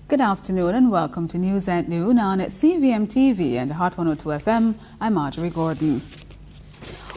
Good afternoon and welcome to News at Noon on CVM TV and Hot 102 FM. I'm Marjorie Gordon.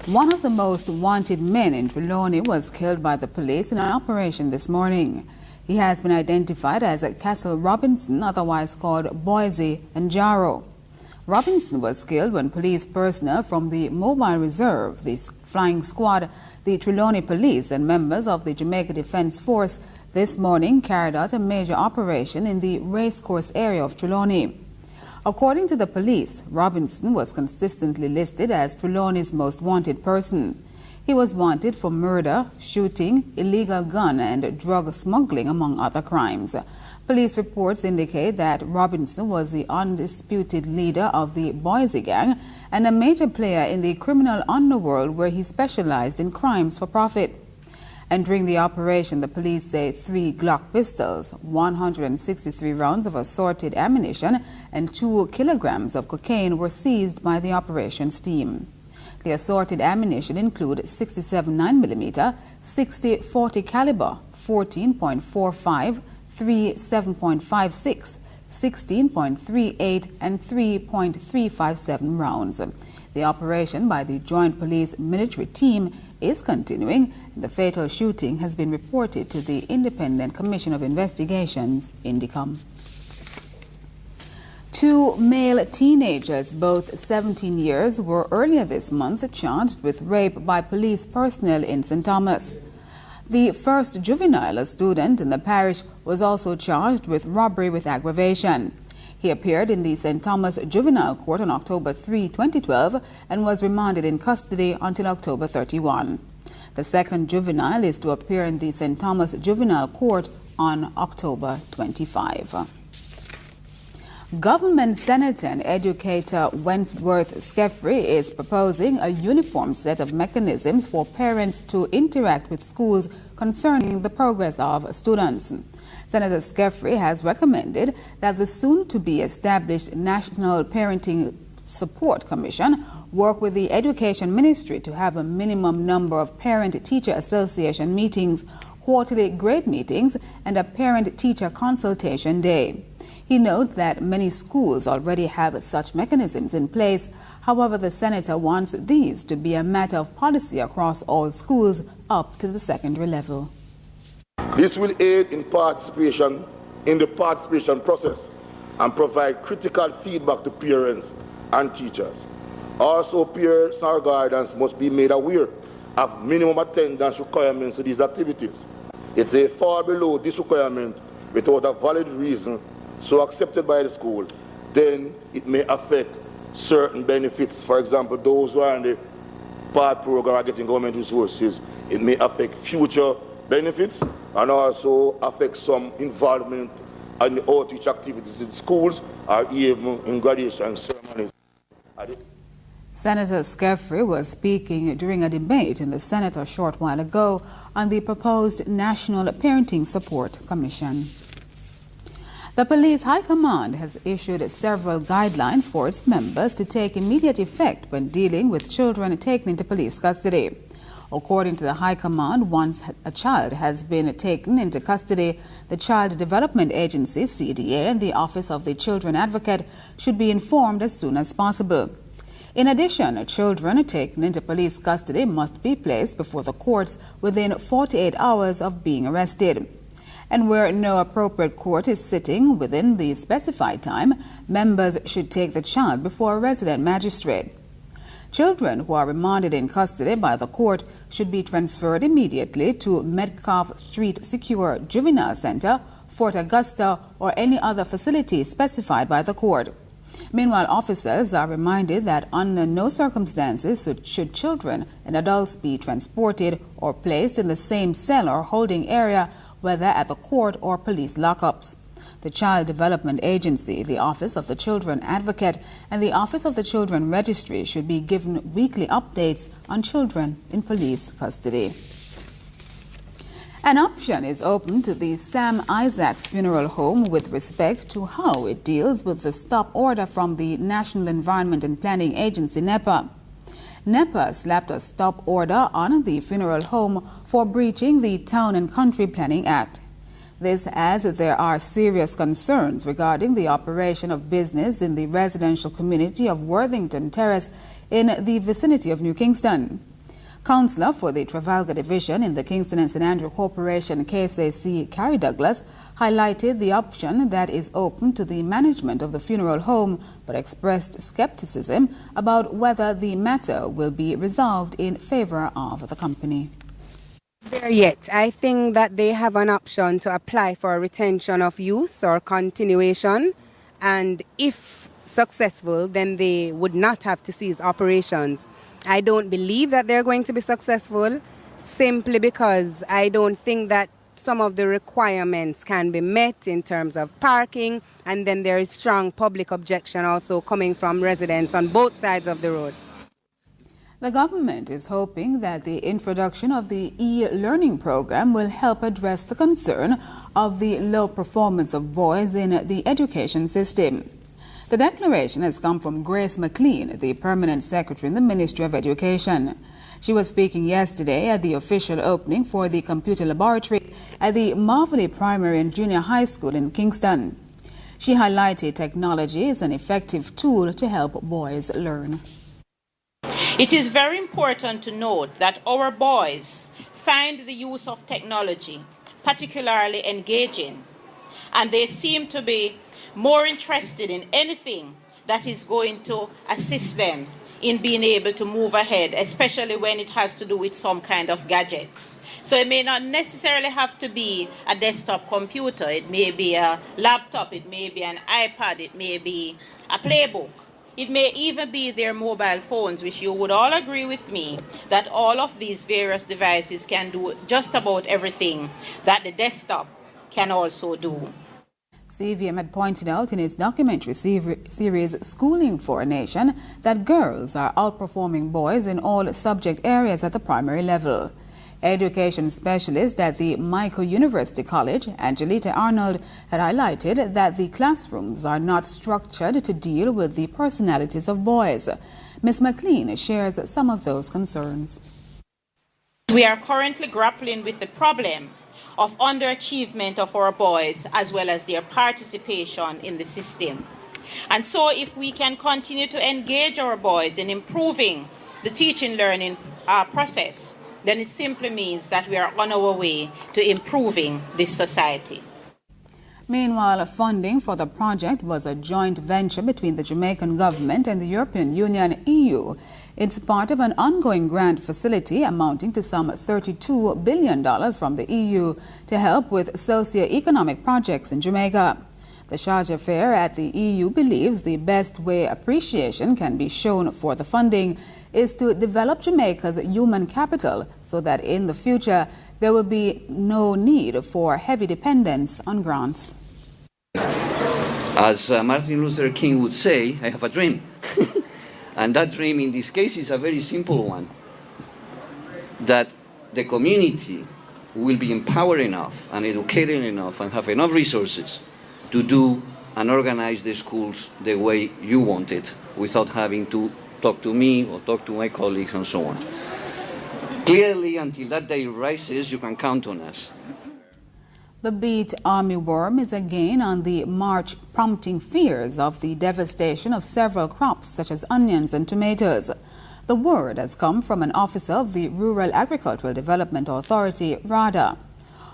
One of the most wanted men in Trelawney was killed by the police in an operation this morning. He has been identified as Castle Robinson, otherwise called Boise and Jarrow. Robinson was killed when police personnel from the Mobile Reserve, the Flying Squad, the Trelawney Police and members of the Jamaica Defence Force this morning carried out a major operation in the racecourse area of Trelawney. According to the police, Robinson was consistently listed as Trelawney's most wanted person. He was wanted for murder, shooting, illegal gun and drug smuggling, among other crimes. Police reports indicate that Robinson was the undisputed leader of the Boise gang and a major player in the criminal underworld where he specialized in crimes for profit. During the operation, the police say 3 Glock pistols, 163 rounds of assorted ammunition, and 2 kilograms of cocaine were seized by the operations team. The assorted ammunition include 67 9mm, 60 .40 caliber, 14.45, 3 7.56, 16.38, and 3.357 rounds. The operation by the Joint Police Military Team is continuing. The fatal shooting has been reported to the Independent Commission of Investigations, INDICOM. 2 male teenagers, both 17 years, were earlier this month charged with rape by police personnel in St. Thomas. The first juvenile, a student in the parish, was also charged with robbery with aggravation. He appeared in the St. Thomas Juvenile Court on October 3, 2012 and was remanded in custody until October 31. The second juvenile is to appear in the St. Thomas Juvenile Court on October 25. Government Senator and educator Wentworth Skeffrey is proposing a uniform set of mechanisms for parents to interact with schools concerning the progress of students. Senator Skeffrey has recommended that the soon-to-be-established National Parenting Support Commission work with the Education Ministry to have a minimum number of Parent-Teacher Association meetings, quarterly grade meetings, and a Parent-Teacher Consultation Day. He notes that many schools already have such mechanisms in place. However, the senator wants these to be a matter of policy across all schools up to the secondary level. This will aid in the participation process and provide critical feedback to parents and teachers. Also, peers or guardians must be made aware of minimum attendance requirements to these activities. If they fall below this requirement without a valid reason so accepted by the school, then it may affect certain benefits. For example, those who are in the PAD program are getting government resources. It may affect future benefits and also affect some involvement in the outreach activities in schools or even in graduation ceremonies. Senator Skeffrey was speaking during a debate in the Senate a short while ago on the proposed National Parenting Support Commission. The Police High Command has issued several guidelines for its members to take immediate effect when dealing with children taken into police custody. According to the High Command, once a child has been taken into custody, the Child Development Agency, CDA, and the Office of the Children Advocate should be informed as soon as possible. In addition, children taken into police custody must be placed before the courts within 48 hours of being arrested. And where no appropriate court is sitting within the specified time, members should take the child before a resident magistrate. Children who are remanded in custody by the court should be transferred immediately to Metcalf Street Secure Juvenile Center, Fort Augusta, or any other facility specified by the court. Meanwhile, officers are reminded that under no circumstances should children and adults be transported or placed in the same cell or holding area, whether at the court or police lockups. The Child Development Agency, the Office of the Children Advocate, and the Office of the Children Registry should be given weekly updates on children in police custody. An option is open to the Sam Isaacs Funeral Home with respect to how it deals with the stop order from the National Environment and Planning Agency, NEPA. NEPA slapped a stop order on the funeral home for breaching the Town and Country Planning Act. This as there are serious concerns regarding the operation of business in the residential community of Worthington Terrace in the vicinity of New Kingston. Councillor for the Trafalgar Division in the Kingston and St. Andrew Corporation KSAC, Carrie Douglas, highlighted the option that is open to the management of the funeral home, but expressed skepticism about whether the matter will be resolved in favor of the company. There yet. I think that they have an option to apply for a retention of use or continuation, and if successful, then they would not have to cease operations. I don't believe that they're going to be successful simply because I don't think that some of the requirements can be met in terms of parking, and then there is strong public objection also coming from residents on both sides of the road. The government is hoping that the introduction of the e-learning program will help address the concern of the low performance of boys in the education system. The declaration has come from Grace McLean, the Permanent Secretary in the Ministry of Education. She was speaking yesterday at the official opening for the computer laboratory at the Marvelly Primary and Junior High School in Kingston. She highlighted technology as an effective tool to help boys learn. It is very important to note that our boys find the use of technology particularly engaging, and they seem to be more interested in anything that is going to assist them in being able to move ahead, especially when it has to do with some kind of gadgets. So it may not necessarily have to be a desktop computer. It may be a laptop, it may be an iPad, it may be a playbook. It may even be their mobile phones, which you would all agree with me that all of these various devices can do just about everything that the desktop can also do. CVM had pointed out in its documentary series Schooling for a Nation that girls are outperforming boys in all subject areas at the primary level. Education specialist at the Michael University College, Angelita Arnold, had highlighted that the classrooms are not structured to deal with the personalities of boys. Ms. McLean shares some of those concerns. We are currently grappling with the problem of underachievement of our boys as well as their participation in the system. And so if we can continue to engage our boys in improving the teaching learning process, then it simply means that we are on our way to improving this society. Meanwhile, funding for the project was a joint venture between the Jamaican government and the European Union EU. It's part of an ongoing grant facility amounting to some $32 billion from the EU to help with socio-economic projects in Jamaica. The charge d'affaires at the EU believes the best way appreciation can be shown for the funding is to develop Jamaica's human capital so that in the future there will be no need for heavy dependence on grants. As Martin Luther King would say, I have a dream. And that dream in this case is a very simple one. That the community will be empowered enough and educated enough and have enough resources to do and organize the schools the way you want it without having to talk to me or talk to my colleagues and so on. Clearly, until that day rises, you can count on us. The beet armyworm is again on the march, prompting fears of the devastation of several crops such as onions and tomatoes. The word has come from an officer of the Rural Agricultural Development Authority, RADA.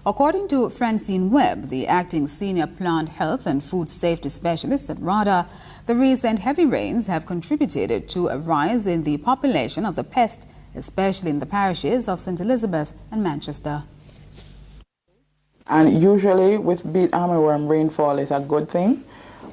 According to Francine Webb, the acting senior plant health and food safety specialist at RADA, the recent heavy rains have contributed to a rise in the population of the pest, especially in the parishes of St. Elizabeth and Manchester. And usually with beet armyworm, rainfall is a good thing,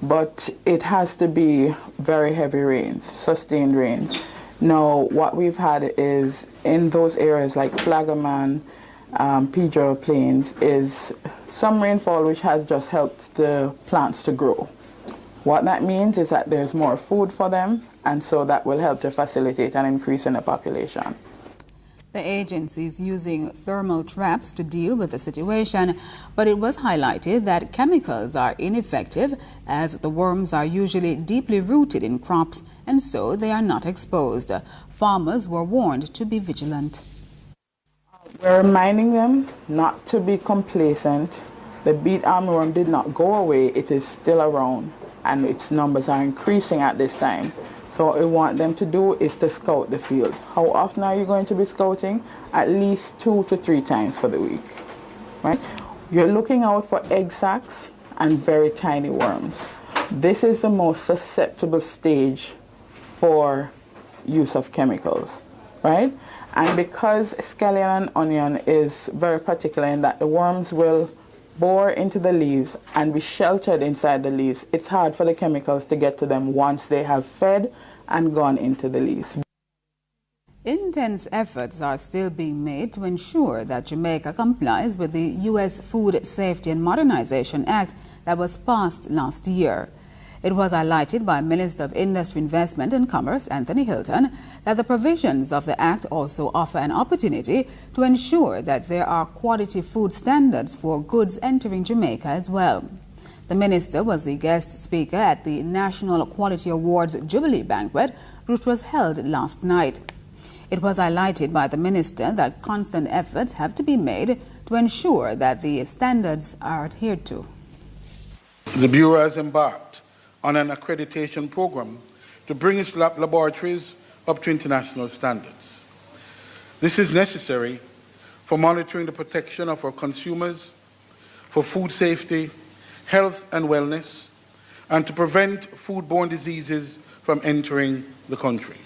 but it has to be very heavy rains, sustained rains. Now, what we've had is in those areas like Flagaman, Pedro Plains, is some rainfall which has just helped the plants to grow. What that means is that there's more food for them, and so that will help to facilitate an increase in the population. The agency is using thermal traps to deal with the situation, but it was highlighted that chemicals are ineffective as the worms are usually deeply rooted in crops and so they are not exposed. Farmers were warned to be vigilant. We're reminding them not to be complacent. The beet armyworm did not go away, it is still around and its numbers are increasing at this time. So what we want them to do is to scout the field. How often are you going to be scouting? At least 2 to 3 times for the week. Right? You're looking out for egg sacs and very tiny worms. This is the most susceptible stage for use of chemicals, right? And because scallion and onion is very particular in that the worms will bore into the leaves and be sheltered inside the leaves, it's hard for the chemicals to get to them once they have fed and gone into the leaves. Intense efforts are still being made to ensure that Jamaica complies with the U.S. Food Safety and Modernization Act that was passed last year. It was highlighted by Minister of Industry, Investment and Commerce, Anthony Hilton, that the provisions of the Act also offer an opportunity to ensure that there are quality food standards for goods entering Jamaica as well. The minister was the guest speaker at the National Quality Awards Jubilee Banquet, which was held last night. It was highlighted by the minister that constant efforts have to be made to ensure that the standards are adhered to. The Bureau has embarked on an accreditation program to bring its laboratories up to international standards. This is necessary for monitoring the protection of our consumers, for food safety, health and wellness, and to prevent foodborne diseases from entering the country.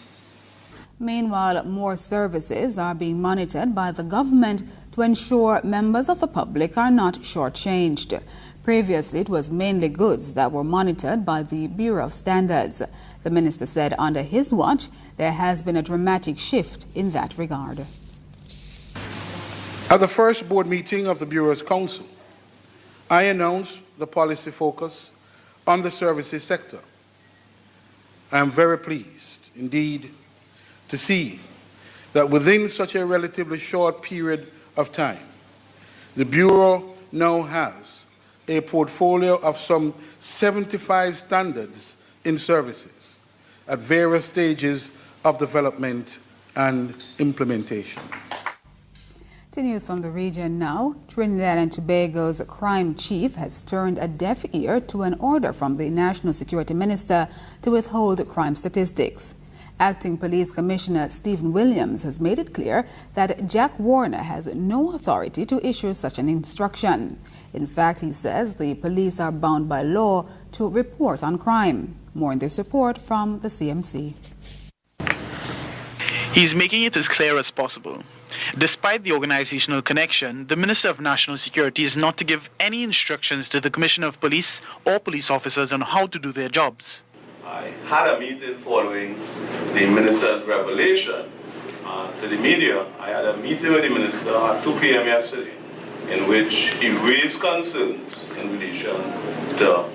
Meanwhile, more services are being monitored by the government to ensure members of the public are not shortchanged. Previously, it was mainly goods that were monitored by the Bureau of Standards. The minister said under his watch, there has been a dramatic shift in that regard. At the first board meeting of the Bureau's Council, I announced the policy focus on the services sector. I am very pleased, indeed, to see that within such a relatively short period of time, the Bureau now has a portfolio of some 75 standards in services at various stages of development and implementation. To news from the region now, Trinidad and Tobago's crime chief has turned a deaf ear to an order from the National Security Minister to withhold crime statistics. Acting Police Commissioner Stephen Williams has made it clear that Jack Warner has no authority to issue such an instruction. In fact, he says the police are bound by law to report on crime. More in this report from the CMC. He's making it as clear as possible. Despite the organizational connection, the Minister of National Security is not to give any instructions to the Commissioner of Police or police officers on how to do their jobs. I had a meeting following the minister's revelation to the media. I had a meeting with the minister at 2 p.m. yesterday in which he raised concerns in relation to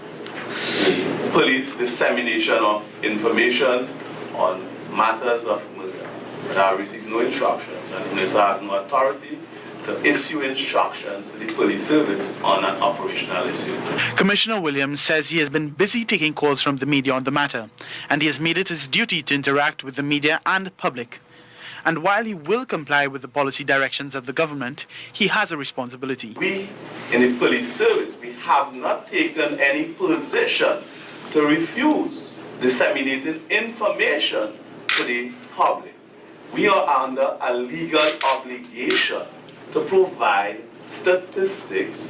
the police dissemination of information on matters of murder. But I received no instructions, and the minister has no authority to issue instructions to the police service on an operational issue. Commissioner Williams says he has been busy taking calls from the media on the matter, and he has made it his duty to interact with the media and public. And while he will comply with the policy directions of the government, he has a responsibility. We, in the police service, we have not taken any position to refuse disseminating information to the public. We are under a legal obligation to provide statistics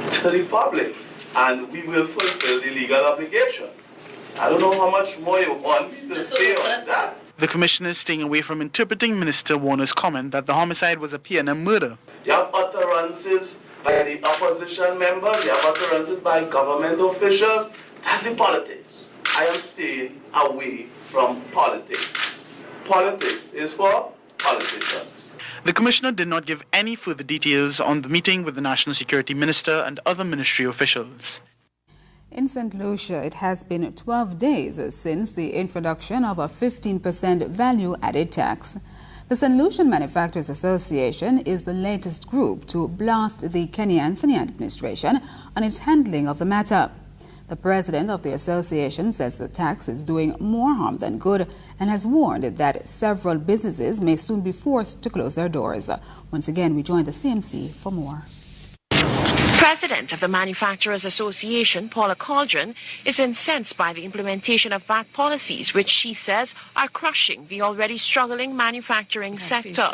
to the public, and we will fulfill the legal obligation. So I don't know how much more you want me to say on that. The commissioner is staying away from interpreting Minister Warner's comment that the homicide was a PNM murder. You have utterances by the opposition members, you have utterances by government officials. That's the politics. I am staying away from politics. Politics is for politicians. The commissioner did not give any further details on the meeting with the National Security Minister and other ministry officials. In St. Lucia, it has been 12 days since the introduction of a 15% value-added tax. The St. Lucian Manufacturers Association is the latest group to blast the Kenny Anthony administration on its handling of the matter. The president of the association says the tax is doing more harm than good and has warned that several businesses may soon be forced to close their doors. Once again, we join the CMC for more. President of the Manufacturers Association, Paula Cauldron, is incensed by the implementation of VAT policies, which she says are crushing the already struggling manufacturing sector.